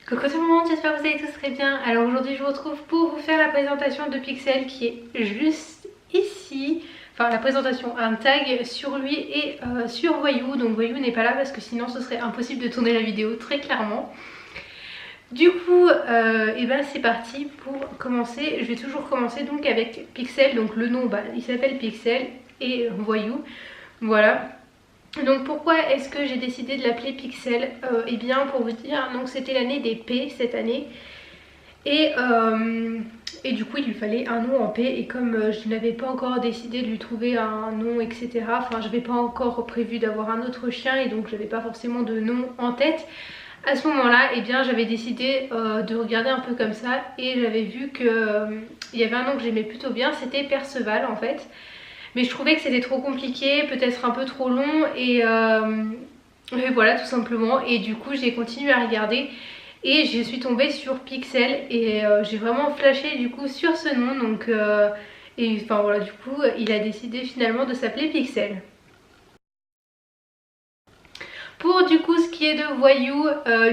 Coucou tout le monde, j'espère que vous allez tous très bien. Alors aujourd'hui je vous retrouve pour vous faire la présentation de Pixel qui est juste ici. Enfin la présentation, un tag sur lui et sur Voyou. Donc Voyou n'est pas là parce que sinon ce serait impossible de tourner la vidéo très clairement. Du coup, et ben c'est parti pour commencer. Je vais toujours commencer donc avec Pixel. Donc le nom, il s'appelle Pixel et Voyou. Voilà. Donc pourquoi est-ce que j'ai décidé de l'appeler Pixel? Eh bien pour vous dire, donc c'était l'année des P cette année et du coup il lui fallait un nom en P et comme je n'avais pas encore décidé de lui trouver un nom etc, enfin j'avais pas encore prévu d'avoir un autre chien et donc j'avais pas forcément de nom en tête à ce moment là, eh bien j'avais décidé de regarder un peu comme ça et j'avais vu que il y avait un nom que j'aimais plutôt bien, c'était Perceval en fait. Mais je trouvais que c'était trop compliqué, peut-être un peu trop long et voilà tout simplement. Et du coup j'ai continué à regarder et je suis tombée sur Pixel et j'ai vraiment flashé du coup sur ce nom. Donc et enfin voilà, du coup il a décidé finalement de s'appeler Pixel. Pour du coup ce qui est de Voyou,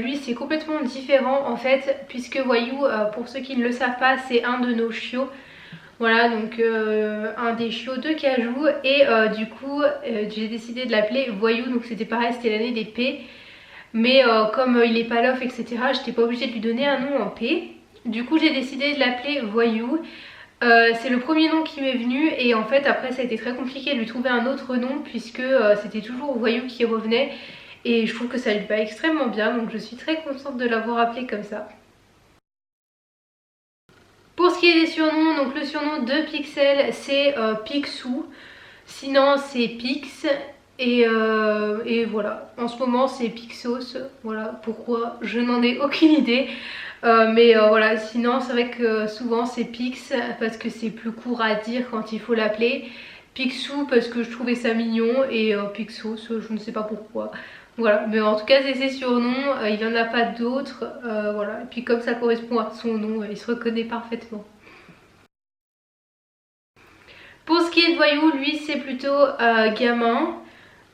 lui c'est complètement différent en fait, puisque Voyou, pour ceux qui ne le savent pas, c'est un de nos chiots. Voilà, donc un des chiots de Cajou et du coup j'ai décidé de l'appeler Voyou, donc c'était pareil, c'était l'année des P. Mais comme il est pas lof etc, j'étais pas obligée de lui donner un nom en P. Du coup j'ai décidé de l'appeler Voyou. C'est le premier nom qui m'est venu et en fait après ça a été très compliqué de lui trouver un autre nom puisque c'était toujours Voyou qui revenait. Et je trouve que ça lui va extrêmement bien, donc je suis très contente de l'avoir appelé comme ça. Pour ce qui est des surnoms, donc le surnom de Pixel c'est Picsou, sinon c'est Pix et voilà, en ce moment c'est Pixos, voilà pourquoi je n'en ai aucune idée. Mais voilà, sinon c'est vrai que souvent c'est Pix parce que c'est plus court à dire quand il faut l'appeler, Picsou parce que je trouvais ça mignon et Pixos je ne sais pas pourquoi. Voilà, mais en tout cas c'est ses surnoms, il n'y en a pas d'autres, voilà. Et puis comme ça correspond à son nom, il se reconnaît parfaitement. Pour ce qui est de Voyou, lui c'est plutôt gamin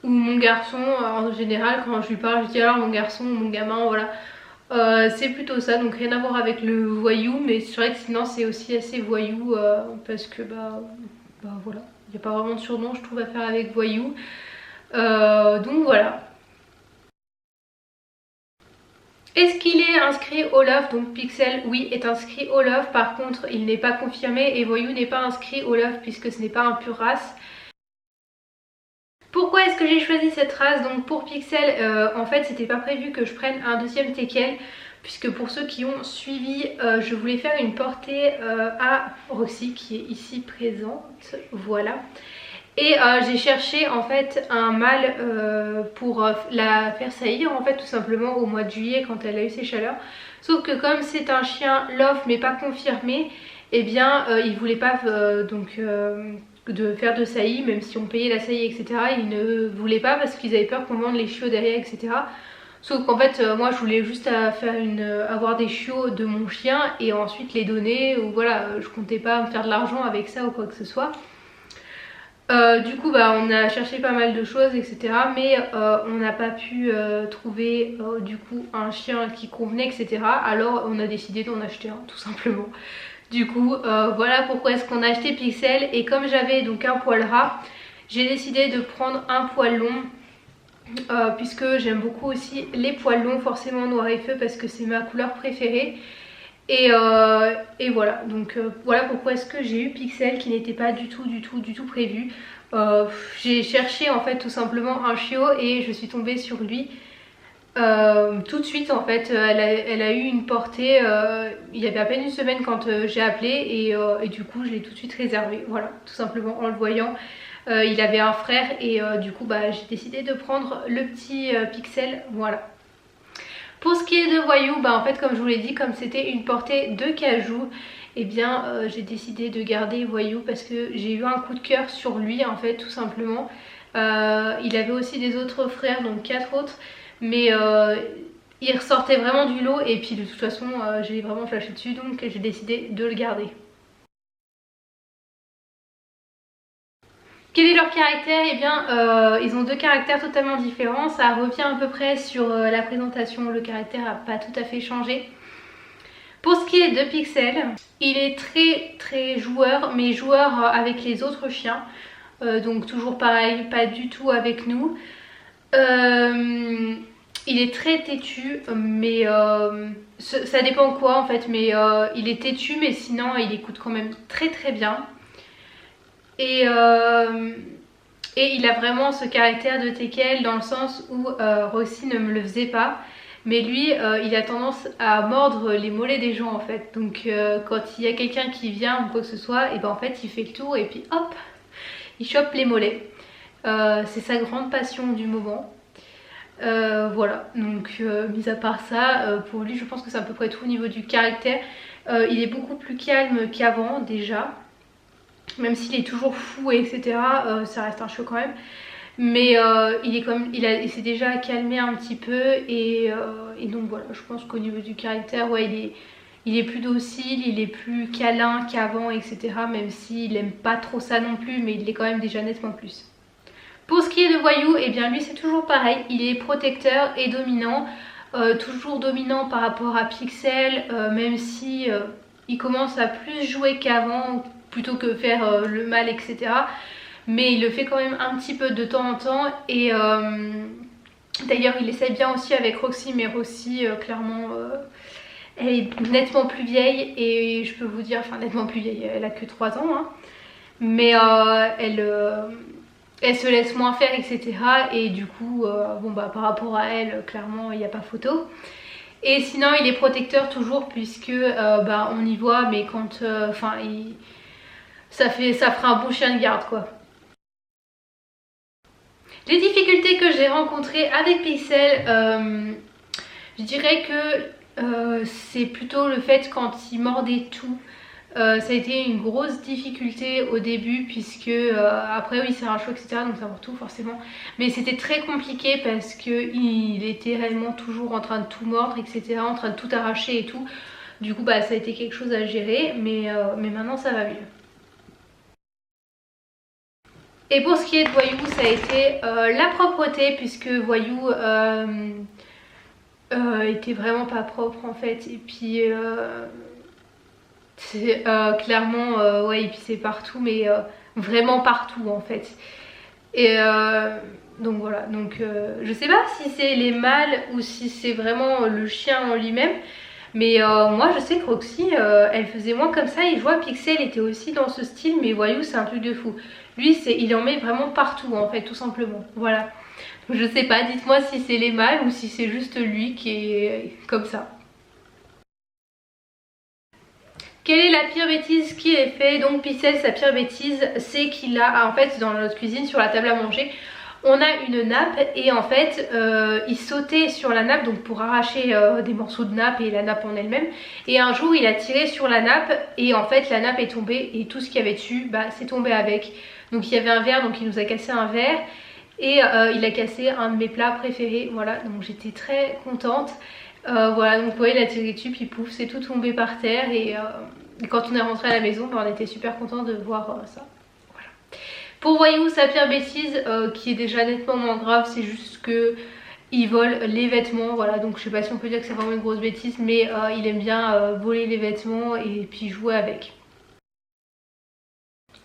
ou mon garçon en général. Quand je lui parle je dis alors mon garçon ou mon gamin, voilà. C'est plutôt ça, donc rien à voir avec le voyou, mais c'est vrai que sinon c'est aussi assez voyou parce que voilà, il n'y a pas vraiment de surnom je trouve à faire avec voyou. Donc voilà. Est-ce qu'il est inscrit au LOF? Donc Pixel, oui, est inscrit au LOF. Par contre, il n'est pas confirmé et Voyou n'est pas inscrit au LOF puisque ce n'est pas un pur race. Pourquoi est-ce que j'ai choisi cette race? Donc pour Pixel, en fait, c'était pas prévu que je prenne un deuxième teckel puisque pour ceux qui ont suivi, je voulais faire une portée à Roxy qui est ici présente. Voilà. Et j'ai cherché en fait un mâle pour la faire saillir en fait tout simplement au mois de juillet quand elle a eu ses chaleurs. Sauf que comme c'est un chien lof mais pas confirmé, eh bien il voulait pas de faire de saillie, même si on payait la saillie etc. Ils ne voulaient pas parce qu'ils avaient peur qu'on vende les chiots derrière etc. Sauf qu'en fait moi je voulais juste avoir des chiots de mon chien et ensuite les donner, ou voilà, je comptais pas me faire de l'argent avec ça ou quoi que ce soit. Du coup on a cherché pas mal de choses etc, mais on n'a pas pu trouver du coup un chien qui convenait etc, alors on a décidé d'en acheter un tout simplement. Du coup voilà pourquoi est-ce qu'on a acheté Pixel. Et comme j'avais donc un poil ras, j'ai décidé de prendre un poil long puisque j'aime beaucoup aussi les poils longs, forcément noir et feu parce que c'est ma couleur préférée. Et voilà, donc voilà pourquoi est-ce que j'ai eu Pixel qui n'était pas du tout prévu. J'ai cherché en fait tout simplement un chiot et je suis tombée sur lui tout de suite en fait. Elle a eu une portée il y avait à peine une semaine quand j'ai appelé et du coup je l'ai tout de suite réservé, voilà, tout simplement en le voyant. Il avait un frère et du coup j'ai décidé de prendre le petit Pixel, voilà. Pour ce qui est de Voyou, en fait comme je vous l'ai dit, comme c'était une portée de Cajou, eh bien j'ai décidé de garder Voyou parce que j'ai eu un coup de cœur sur lui en fait tout simplement. Il avait aussi des autres frères, donc 4 autres, mais il ressortait vraiment du lot et puis de toute façon j'ai vraiment flashé dessus, donc j'ai décidé de le garder. Quelle est leur caractère, eh bien ils ont deux caractères totalement différents. Ça revient à peu près sur la présentation, le caractère n'a pas tout à fait changé. Pour ce qui est de Pixel, il est très joueur, mais joueur avec les autres chiens. Donc toujours pareil, pas du tout avec nous. Il est très têtu, mais ça dépend quoi en fait, mais il est têtu, mais sinon il écoute quand même très bien. Et il a vraiment ce caractère de teckel dans le sens où Roxy ne me le faisait pas. Mais lui, il a tendance à mordre les mollets des gens en fait. Donc quand il y a quelqu'un qui vient ou quoi que ce soit, et ben en fait il fait le tour et puis hop, il chope les mollets. C'est sa grande passion du moment. Voilà, donc mis à part ça, pour lui je pense que c'est à peu près tout au niveau du caractère. Il est beaucoup plus calme qu'avant déjà. Même s'il est toujours fou etc. Ça reste un chiot quand même. Mais il s'est déjà calmé un petit peu et donc voilà, je pense qu'au niveau du caractère, ouais, il est plus docile, il est plus câlin qu'avant etc. Même s'il aime pas trop ça non plus, mais il l'est quand même déjà nettement plus. Pour ce qui est de Voyou, et eh bien lui c'est toujours pareil, il est protecteur et dominant. Toujours dominant par rapport à Pixel, même si il commence à plus jouer qu'avant, plutôt que faire le mal etc. Mais il le fait quand même un petit peu de temps en temps. Et d'ailleurs il essaie bien aussi avec Roxy, mais Roxy clairement elle est nettement plus vieille. Et je peux vous dire, enfin nettement plus vieille, elle a que 3 ans hein. Mais elle se laisse moins faire etc. Et du coup bon bah par rapport à elle clairement il n'y a pas photo. Et sinon il est protecteur toujours, puisque bah, on y voit, mais quand enfin ça fera un bon chien de garde quoi. Les difficultés que j'ai rencontrées avec Pixel, je dirais que c'est plutôt le fait quand il mordait tout. Ça a été une grosse difficulté au début, puisque après oui c'est un chiot etc, donc ça mord tout forcément. Mais c'était très compliqué parce qu'il était réellement toujours en train de tout mordre etc, en train de tout arracher et tout. Du coup bah ça a été quelque chose à gérer, mais maintenant ça va mieux. Et pour ce qui est de Voyou, ça a été la propreté, puisque Voyou était vraiment pas propre en fait. Et puis clairement ouais, il pissait partout, mais vraiment partout en fait. Et donc voilà, donc je sais pas si c'est les mâles ou si c'est vraiment le chien en lui-même. Mais moi je sais que Roxy elle faisait moins comme ça, et je vois Pixel était aussi dans ce style, mais Voyou c'est un truc de fou. Lui il en met vraiment partout en fait, tout simplement. Voilà. Je sais pas, dites-moi si c'est les mâles ou si c'est juste lui qui est comme ça. Quelle est la pire bêtise qu'il ait fait? Donc Pixel, sa pire bêtise, c'est qu'il a en fait dans notre cuisine sur la table à manger, on a une nappe, et en fait il sautait sur la nappe donc pour arracher des morceaux de nappe et la nappe en elle-même. Et un jour il a tiré sur la nappe et en fait la nappe est tombée et tout ce qu'il y avait dessus bah, c'est tombé avec. Donc il y avait un verre, donc il nous a cassé un verre. Et il a cassé un de mes plats préférés, voilà, donc j'étais très contente. Voilà, donc vous voyez, il a tiré dessus, puis pouf, c'est tout tombé par terre. Et quand on est rentré à la maison, bah, on était super contents de voir ça. Voilà. Pour Voyou, sa pire bêtise, qui est déjà nettement moins grave, c'est juste que il vole les vêtements. Voilà, donc je sais pas si on peut dire que c'est vraiment une grosse bêtise, mais il aime bien voler les vêtements et puis jouer avec.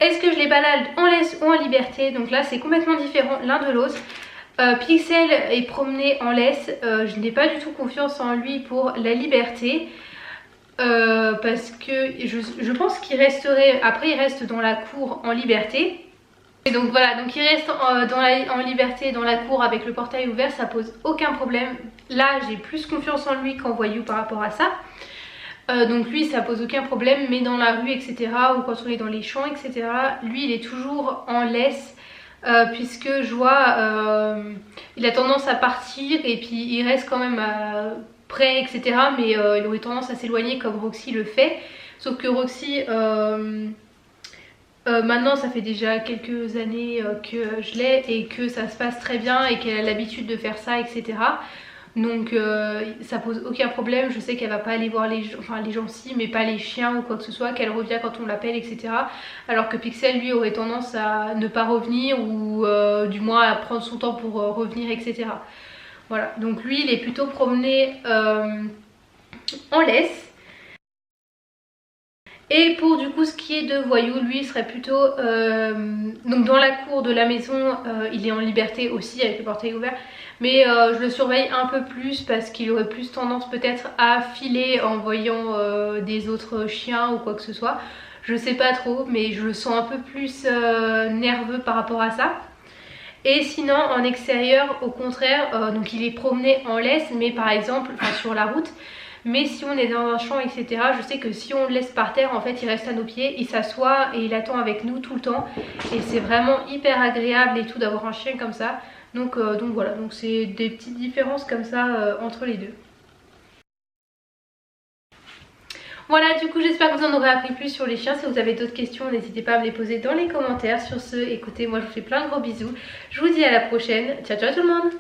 Est-ce que je les balade en laisse ou en liberté? Donc là c'est complètement différent l'un de l'autre. Pixel est promené en laisse, je n'ai pas du tout confiance en lui pour la liberté. Parce que je pense qu'il resterait, après il reste dans la cour en liberté. Et donc voilà, donc il reste en liberté dans la cour avec le portail ouvert, ça pose aucun problème. Là j'ai plus confiance en lui qu'en Voyou par rapport à ça. Donc lui ça pose aucun problème, mais dans la rue etc, ou quand on est dans les champs etc, lui il est toujours en laisse, puisque je vois il a tendance à partir et puis il reste quand même près etc, mais il aurait tendance à s'éloigner comme Roxy le fait. Sauf que Roxy maintenant ça fait déjà quelques années que je l'ai et que ça se passe très bien et qu'elle a l'habitude de faire ça etc. Donc ça pose aucun problème. Je sais qu'elle va pas aller voir les gens si, mais pas les chiens ou quoi que ce soit, qu'elle revient quand on l'appelle, etc. Alors que Pixel lui aurait tendance à ne pas revenir ou du moins à prendre son temps pour revenir, etc. Voilà, donc lui il est plutôt promené en laisse. Et pour du coup ce qui est de Voyou, lui il serait plutôt donc dans la cour de la maison. Il est en liberté aussi avec le portail ouvert, mais je le surveille un peu plus parce qu'il aurait plus tendance peut-être à filer en voyant des autres chiens ou quoi que ce soit. Je sais pas trop, mais je le sens un peu plus nerveux par rapport à ça. Et sinon en extérieur au contraire, donc il est promené en laisse, mais par exemple sur la route. Mais si on est dans un champ, etc., je sais que si on le laisse par terre, en fait il reste à nos pieds, il s'assoit et il attend avec nous tout le temps. Et c'est vraiment hyper agréable et tout d'avoir un chien comme ça. Donc voilà, donc c'est des petites différences comme ça entre les deux. Voilà, du coup j'espère que vous en aurez appris plus sur les chiens. Si vous avez d'autres questions, n'hésitez pas à me les poser dans les commentaires. Sur ce, écoutez, moi je vous fais plein de gros bisous. Je vous dis à la prochaine. Ciao ciao tout le monde.